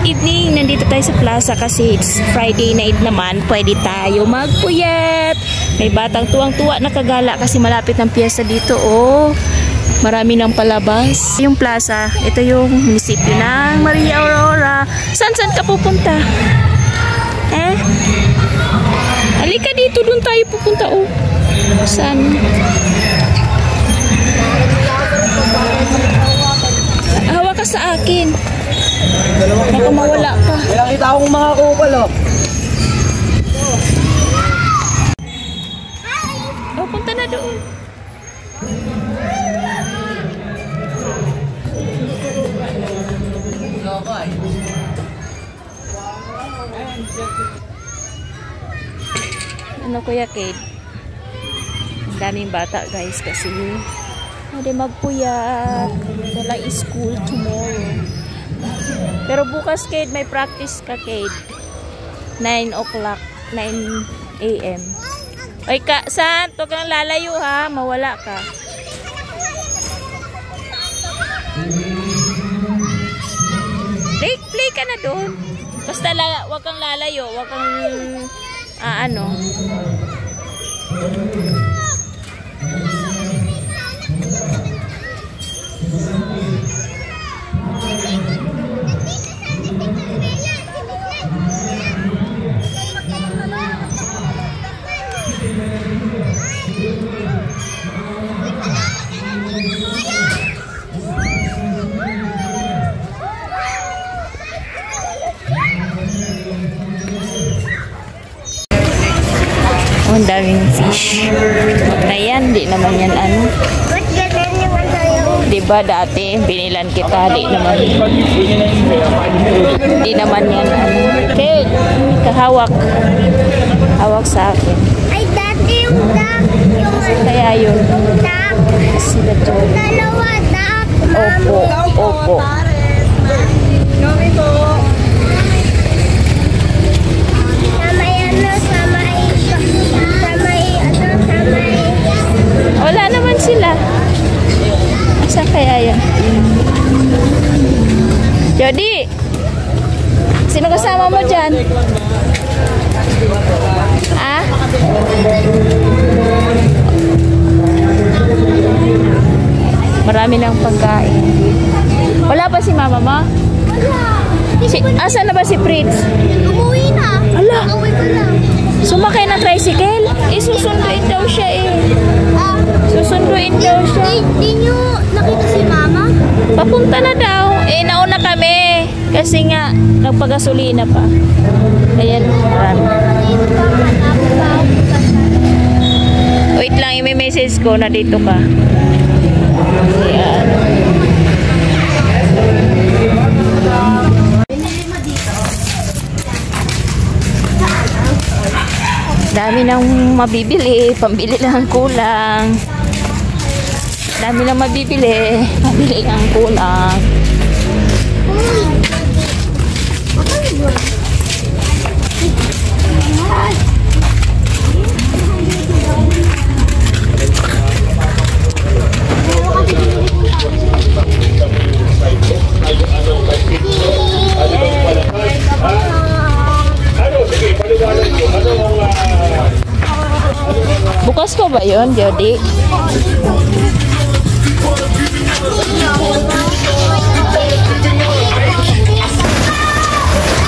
evening, nandito tayo sa plaza kasi it's Friday night naman. Pwede tayo magpuyat. May batang tuwang-tuwa nakagala kasi malapit ng piyesta dito. Oh, marami nang palabas. Yung plaza, ito yung munisipyo ng Maria Aurora. Saan ka pupunta? Halika dito, doon tayo pupunta. Oh, saan? Hawa ka sa akin. Baka mawala ka. Nakita akong mga kupal, oh. Oh, punta na doon. Ano Kuya Kate? Ang daming bata guys kasi hindi magpuyat. Wala school tomorrow. Pero bukas Kate may practice ka Kate. 9 o'clock, 9 a.m. Oy ka, saan? Huwag kang lalayo ha, mawala ka. Play ka na doon. Basta huwag kang lalayo, huwag kang ano. Oh, ang daming fish. Na yan, di naman yan ano. Diba dati, binilan kita, di naman. Di naman yan ano. Okay, kahawak. Hawak sa akin. Ay, dati yung duck. Kaya yun. Duck. Sila to. Dalawa duck. Opo, opo. Kami po. Wala naman sila. Saan kaya yan? Jody! Sino kasama mo dyan? Ah? Marami ng pagkain. Wala ba si mama mo? Wala. Asan na ba si Fritz? Umuwi na. Ala! Umuwi pa lang. Sumakay ng tricycle? Susunduin daw siya eh. Susunduin daw siya. Di nyo nakita si mama? Papunta na daw. Eh, nauna kami. Kasi nga, nagpagasolina pa. Ayan, marami. Wait lang, i-message ko na dito ka. Ayan. Dami nang mabibili, pambili lang kulang. Dami nang mabibili, pambili lang kulang. Bukas pa ba yun, Jody?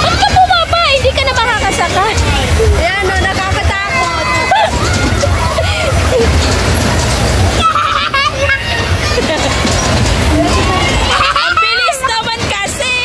Ba't ka bumaba? Hindi ka na makakasakay. Ayan o, nakakatakot. Ang bilis naman kasi.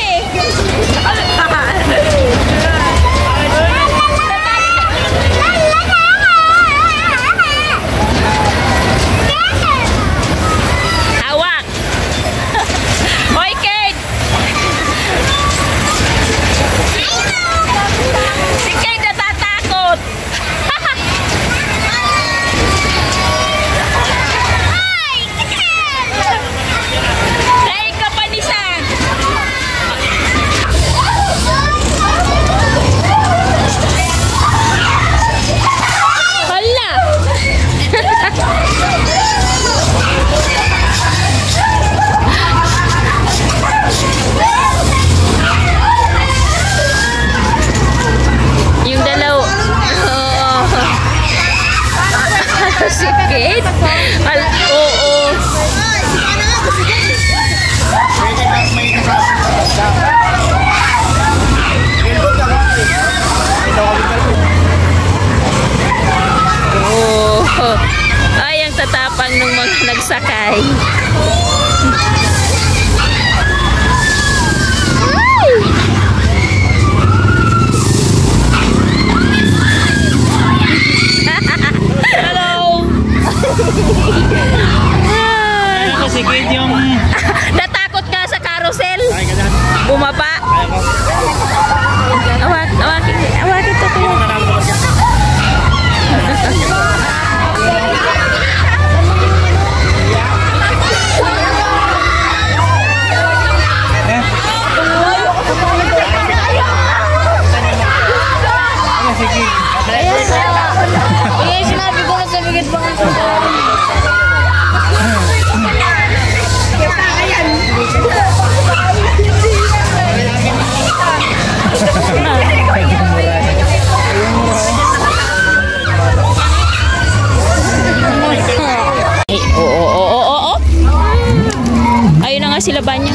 sila banyo.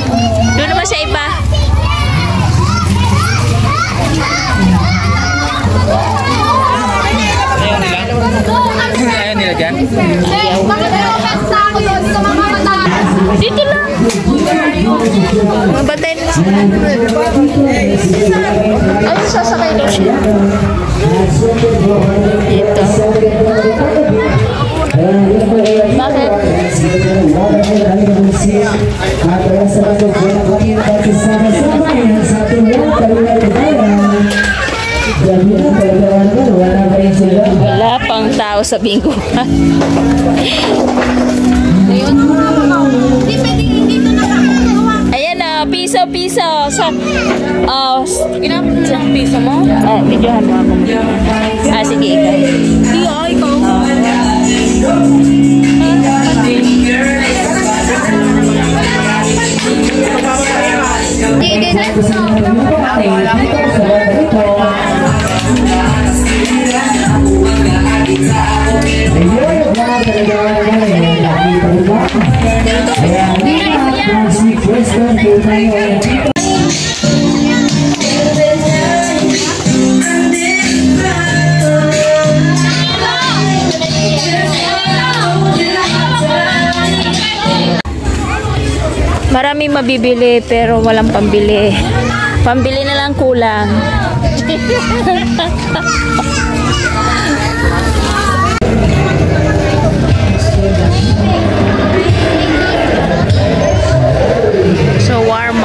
Doon naman sa iba. Ayaw nila dyan? Dito lang. Mga batay na sila. Ay, sasakay daw siya. Dito. Bakit? Wala pang tao sa bingo. Ayan na, piso. Sa, ilang piso mo? Videohan mo ako. Sige, ikaw. Ikaw. Maraming mabibili pero walang pambili. Pambili na lang kulang. So warm